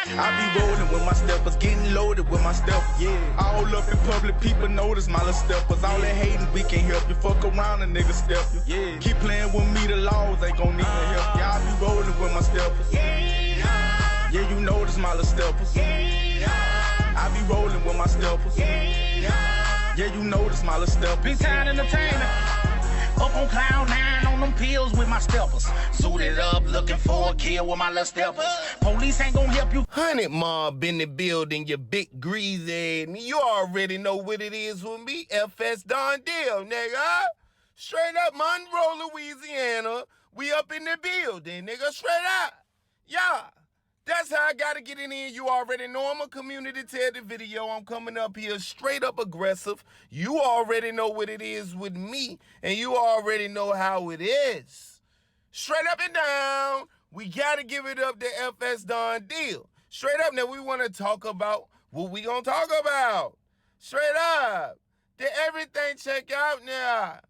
I be rolling with my steppers, getting loaded with my steppers. Yeah. All up in public, people notice my little steppers. All that hating, we can't help you. Fuck around a nigga step you. Yeah. Keep playing with me, the laws ain't gon' need no help. Yeah, I be rolling with my steppers. Yeah, you notice my little steppers. I be rolling with my steppers. Yeah, you notice my little steppers. Big time entertainer. Up on cloud nine on them pills with my steppers. Suited up, looking for a kill with my little steppers. Police ain't gonna help you. 100 Mob in the building, you big greasy. And you already know what it is with me, FS Don Deal, nigga. Straight up Monroe, Louisiana. We up in the building, nigga. Straight up. Yeah. That's how I gotta get it in. You already know I'm a community Teddy video. I'm coming up here straight up aggressive. You already know what it is with me, and you already know how it is. Straight up and down, we gotta give it up to FS Don Deal. Straight up, now we wanna talk about what we gonna talk about. Straight up. Did everything check out now?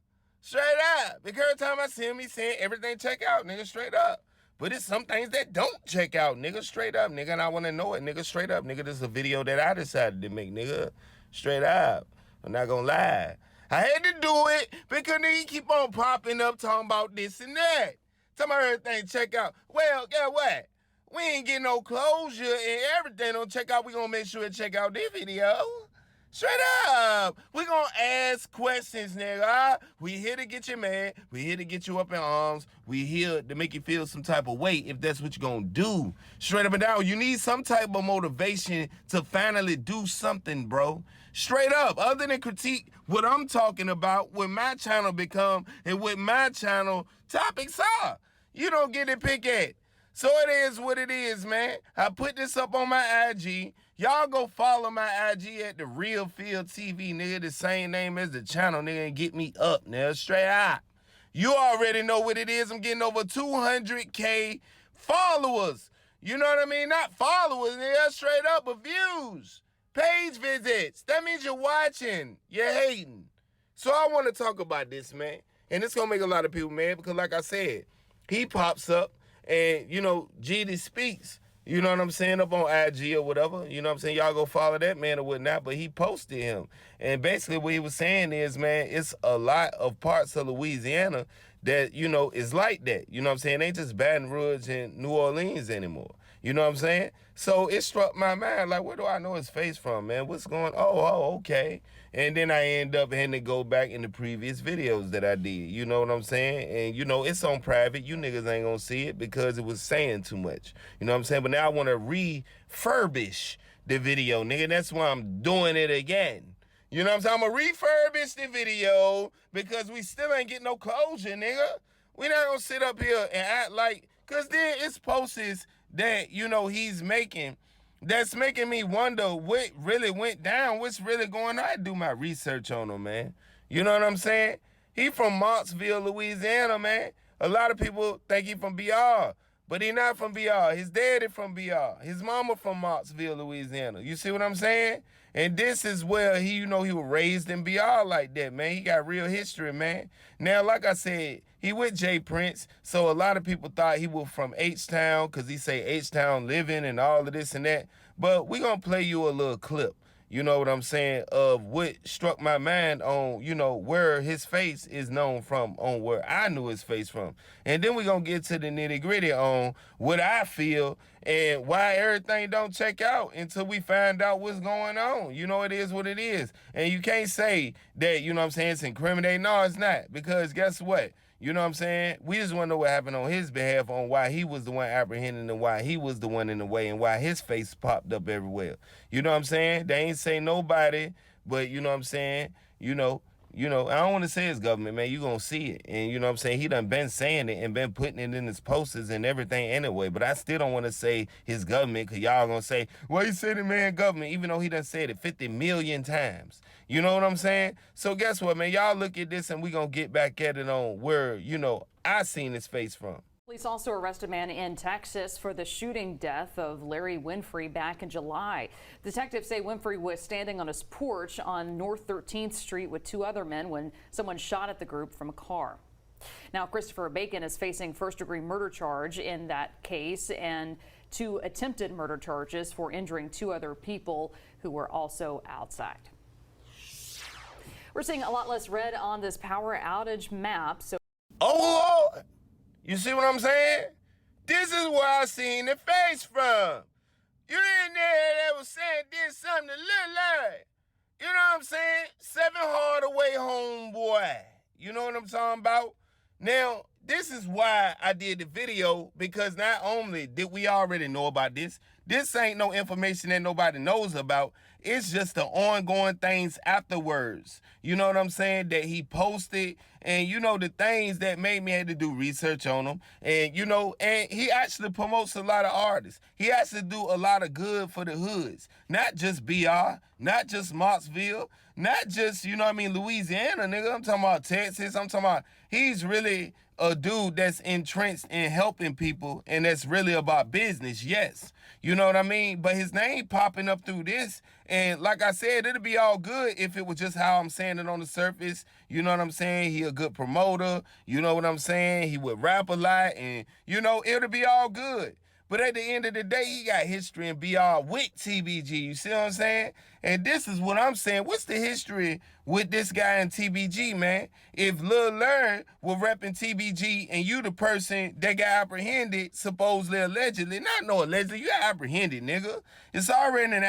Straight up. Because every time I see him, he's saying everything check out, nigga, straight up. But it's some things that don't check out, nigga, straight up, nigga, and I want to know it, nigga, straight up, nigga. This is a video that I decided to make, nigga, straight up. I'm not gonna lie. I had to do it because nigga, you keep on popping up talking about this and that. Talking about everything check out. Well, guess what? We ain't getting no closure and everything don't check out. We gonna make sure it check out this video. Straight up. We gonna ask questions, nigga. We here to get you mad. We here to get you up in arms. We here to make you feel some type of way if that's what you're gonna do. Straight up and down. You need some type of motivation to finally do something, bro. Straight up. Other than critique what I'm talking about, what my channel become, and what my channel topics are. You don't get to pick at. So it is what it is, man. I put this up on my IG. Y'all go follow my IG at The Real Field TV, nigga. The same name as the channel, nigga, and get me up, nigga. Straight out. You already know what it is. I'm getting over 200K followers. You know what I mean? Not followers, nigga. Straight up, but views. Page visits. That means you're watching. You're hating. So I want to talk about this, man. And it's going to make a lot of people mad because, like I said, he pops up and, you know, GD speaks. You know what I'm saying, up on IG or whatever. You know what I'm saying? Y'all go follow that man or whatnot. But he posted him. And basically what he was saying is, man, it's a lot of parts of Louisiana that, you know, is like that. You know what I'm saying? It ain't just Baton Rouge and New Orleans anymore. You know what I'm saying? So it struck my mind, like, where do I know his face from, man? What's going on? Oh, okay. And then I end up having to go back in the previous videos that I did. You know what I'm saying? And, you know, it's on private. You niggas ain't gonna see it because it was saying too much. You know what I'm saying? But now I want to refurbish the video, nigga. That's why I'm doing it again. You know what I'm saying? I'm gonna refurbish the video because we still ain't getting no closure, nigga. We not gonna sit up here and act like, because then it's posts that, you know, he's making that's making me wonder what really went down, what's really going on. I do my research on him, man. You know what I'm saying? He from Montsville, Louisiana, man. A lot of people think he from BR, but he not from BR. His daddy from BR. His mama from Montsville, Louisiana. You see what I'm saying? And this is where he, you know, he was raised in BR like that, man. He got real history, man. Now, like I said, he with Jay Prince, so a lot of people thought he was from H-Town because he say H-Town living and all of this and that. But we gonna play you a little clip, you know what I'm saying, of what struck my mind on, you know, where his face is known from, on where I knew his face from. And then we gonna get to the nitty gritty on what I feel and why everything don't check out until we find out what's going on. You know, it is what it is. And you can't say that, you know what I'm saying, it's incriminating. No, it's not. Because guess what? You know what I'm saying? We just want to know what happened on his behalf, on why he was the one apprehending and why he was the one in the way and why his face popped up everywhere. You know what I'm saying? They ain't say nobody, but you know what I'm saying? You know, I don't want to say his government, man. You going to see it. And you know what I'm saying? He done been saying it and been putting it in his posters and everything anyway. But I still don't want to say his government because y'all going to say, well, he said it, man, government, even though he done said it 50 million times. You know what I'm saying? So guess what, man? Y'all look at this and we going to get back at it on where, you know, I seen his face from. Police also arrested a man in Texas for the shooting death of Larry Winfrey back in July. Detectives say Winfrey was standing on his porch on North 13th Street with two other men when someone shot at the group from a car. Now, Christopher Bacon is facing first-degree murder charge in that case, and 2 attempted murder charges for injuring 2 other people who were also outside. We're seeing a lot less red on this power outage map. So, oh Lord, you see what I'm saying? This is where I seen the face from. You in there that was saying did something to Lil Larry. You know what I'm saying? 7 Hardaway homeboy. You know what I'm talking about? Now, this is why I did the video, because not only did we already know about this ain't no information that nobody knows about. It's just the ongoing things afterwards. You know what I'm saying? That he posted, and you know, the things that made me have to do research on him. And you know, and he actually promotes a lot of artists. He actually do a lot of good for the hoods. Not just BR, not just Marksville, not just, you know what I mean, Louisiana, nigga. I'm talking about Texas. I'm talking about, he's really a dude that's entrenched in helping people, and that's really about business, yes. You know what I mean? But his name popping up through this, and like I said, it'd be all good if it was just how I'm saying it on the surface. You know what I'm saying? He a good promoter. You know what I'm saying? He would rap a lot, and, you know, it'll be all good. But at the end of the day, he got history in BR with TBG. You see what I'm saying? And this is what I'm saying. What's the history with this guy in TBG, man? If Lil Larry were repping TBG and you the person that got apprehended, supposedly, allegedly, not no allegedly, you got apprehended, nigga. It's already in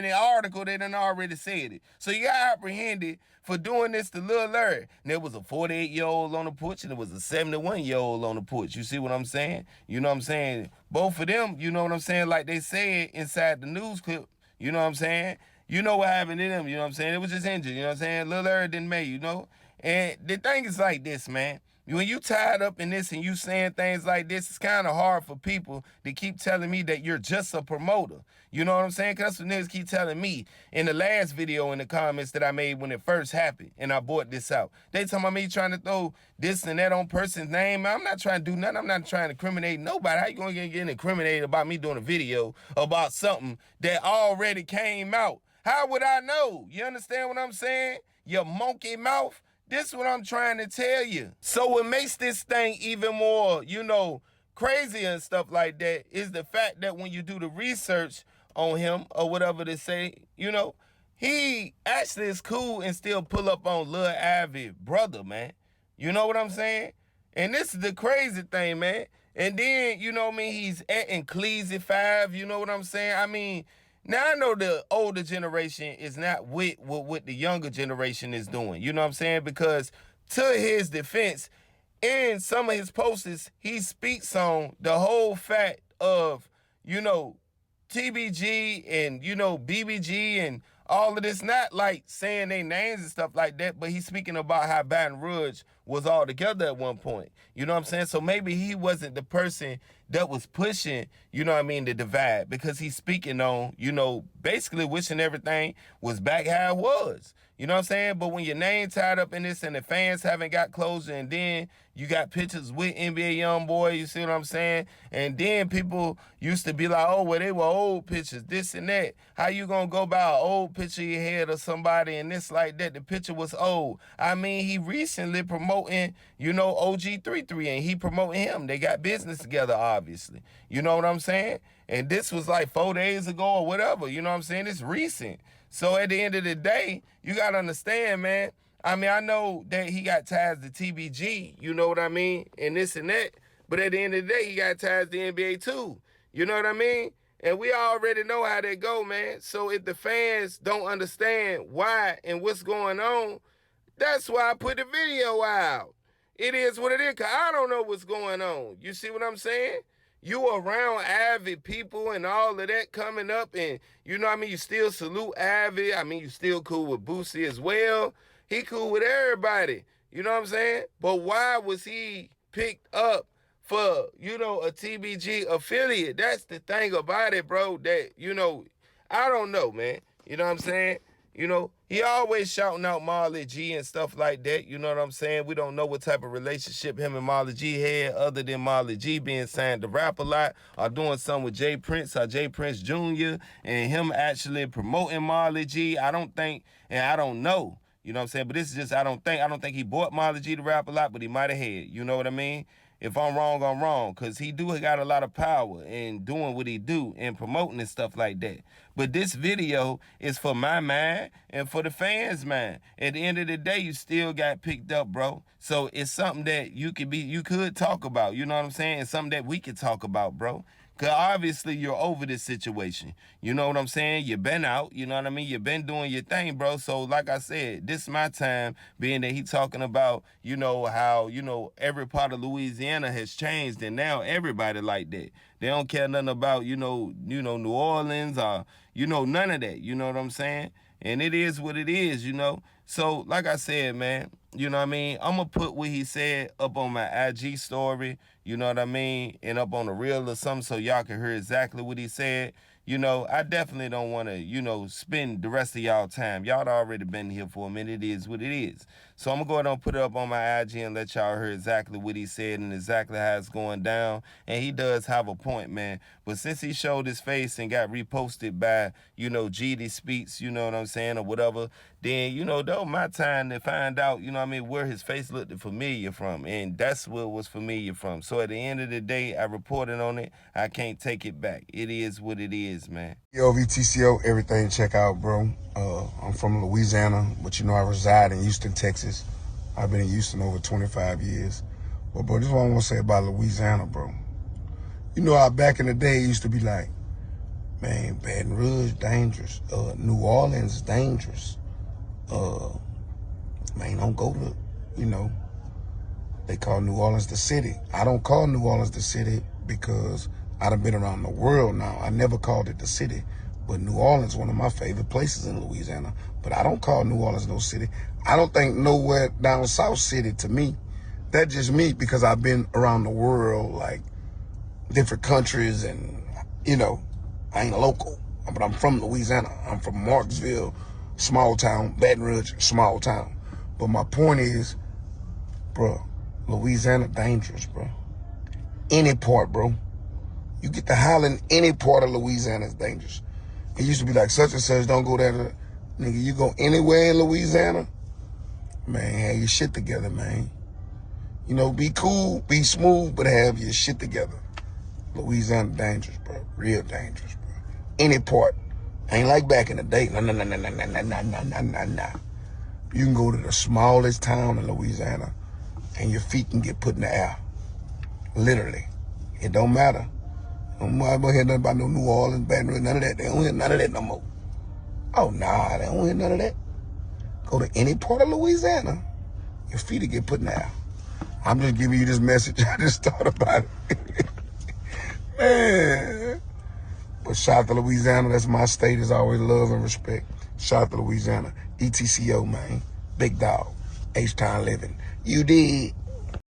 the article, they done already said it. So you got apprehended for doing this to Lil Larry. And there was a 48-year-old on the porch, and there was a 71-year-old on the porch. You see what I'm saying? You know what I'm saying? Both of them, you know what I'm saying, like they said inside the news clip, you know what I'm saying? You know what happened to them, you know what I'm saying? It was just injured, you know what I'm saying? Lil Larry didn't make, you know? And the thing is like this, man. When you tied up in this and you saying things like this, it's kind of hard for people to keep telling me that you're just a promoter. You know what I'm saying? Because that's what niggas keep telling me in the last video in the comments that I made when it first happened and I brought this out. They talking about me trying to throw this and that on person's name. I'm not trying to do nothing. I'm not trying to incriminate nobody. How you going to get incriminated about me doing a video about something that already came out? How would I know? You understand what I'm saying? You monkey mouth. This is what I'm trying to tell you. So what makes this thing even more, you know, crazy and stuff like that is the fact that when you do the research on him or whatever they say, you know, he actually is cool and still pull up on Lil Ivy brother, man. You know what I'm saying? And this is the crazy thing, man. And then, you know what I mean, he's at Ecclesia 5, you know what I'm saying? I mean, now, I know the older generation is not with what the younger generation is doing. You know what I'm saying? Because to his defense, in some of his posts, he speaks on the whole fact of, you know, TBG and, you know, BBG and all of this, not like saying their names and stuff like that, but he's speaking about how Baton Rouge was all together at one point. You know what I'm saying? So maybe he wasn't the person that was pushing, you know what I mean, the divide, because he's speaking on, you know, basically wishing everything was back how it was. You know what I'm saying? But when your name tied up in this and the fans haven't got closure, and then you got pictures with NBA YoungBoy, you see what I'm saying? And then people used to be like, oh, well, they were old pictures, this and that. How you gonna go by an old picture you had of somebody and this like that? The picture was old. I mean, he recently promoting, you know, OG33, and he promoting him. They got business together, obviously. You know what I'm saying? And this was like 4 days ago or whatever. You know what I'm saying? It's recent. So at the end of the day, you got to understand, man. I mean, I know that he got ties to TBG, you know what I mean, and this and that. But at the end of the day, he got ties to the NBA too. You know what I mean? And we already know how they go, man. So if the fans don't understand why and what's going on, that's why I put the video out. It is what it is, because I don't know what's going on. You see what I'm saying? You around avid people and all of that coming up, and you know what I mean, you still salute Avid. I mean, you still cool with Boosie as well. He cool with everybody. You know what I'm saying? But why was he picked up for, you know, a TBG affiliate? That's the thing about it, bro, that, you know, I don't know, man. You know what I'm saying? You know, he always shouting out Marley G and stuff like that. You know what I'm saying? We don't know what type of relationship him and Marley G had, other than Marley G being signed to rap a lot or doing something with Jay Prince or Jay Prince Jr. and him actually promoting Marley G. I don't think, and I don't know. You know what I'm saying? But this is just, I don't think he bought Marley G to rap a lot, but he might have had. You know what I mean? If I'm wrong, I'm wrong, because he do got a lot of power in doing what he do and promoting and stuff like that. But this video is for my mind and for the fans' mind. At the end of the day, you still got picked up, bro. So it's something that you could talk about. You know what I'm saying? It's something that we could talk about, bro. Because obviously you're over this situation. You know what I'm saying? You've been out. You know what I mean? You've been doing your thing, bro. So like I said, this is my time, being that he talking about, you know, how, you know, every part of Louisiana has changed and now everybody like that. They don't care nothing about, you know, New Orleans or, you know, none of that. You know what I'm saying? And it is what it is, you know. So like I said, man, you know what I mean? I'm going to put what he said up on my IG story, you know what I mean, and up on the reel or something so y'all can hear exactly what he said. You know, I definitely don't want to, you know, spend the rest of y'all time. Y'all already been here for a minute. It is what it is. So I'm going to go ahead and put it up on my IG and let y'all hear exactly what he said and exactly how it's going down. And he does have a point, man. But since he showed his face and got reposted by, you know, GD Speaks, you know what I'm saying, or whatever, then, you know, that was my time to find out, you know what I mean, where his face looked familiar from. And that's where it was familiar from. So at the end of the day, I reported on it. I can't take it back. It is what it is, man. Yo, ETCO, everything check out, bro. I'm from Louisiana, but you know I reside in Houston, Texas. I've been in Houston over 25 years. But, bro, this is what I want to say about Louisiana, bro. You know how back in the day it used to be like, man, Baton Rouge, dangerous. New Orleans, dangerous. Man, don't go to, you know, they call New Orleans the city. I don't call New Orleans the city because I done been around the world now. I never called it the city. But New Orleans, one of my favorite places in Louisiana. But I don't call New Orleans no city. I don't think nowhere down South City to me. That's just me because I've been around the world, like different countries, and, you know, I ain't a local. But I'm from Louisiana. I'm from Marksville, small town, Baton Rouge, small town. But my point is, bro, Louisiana dangerous, bro. Any part, bro. You get to holler any part of Louisiana is dangerous. It used to be like such and such, don't go there. Nigga, you go anywhere in Louisiana, man, have your shit together, man. You know, be cool, be smooth, but have your shit together. Louisiana dangerous, bro. Real dangerous, bro. Any part. Ain't like back in the day. Nah. You can go to the smallest town in Louisiana and your feet can get put in the air. Literally. It don't matter. Don't hear nothing about no New Orleans, Baton Rouge, none of that. They don't hear none of that no more. Oh, nah, they don't hear none of that. Go to any part of Louisiana, your feet will get put in the air. I'm just giving you this message. I just thought about it. Man. But shout out to Louisiana. That's my state. Is always love and respect. Shout out to Louisiana. ETCO, man. Big dog. H-Town living. You did.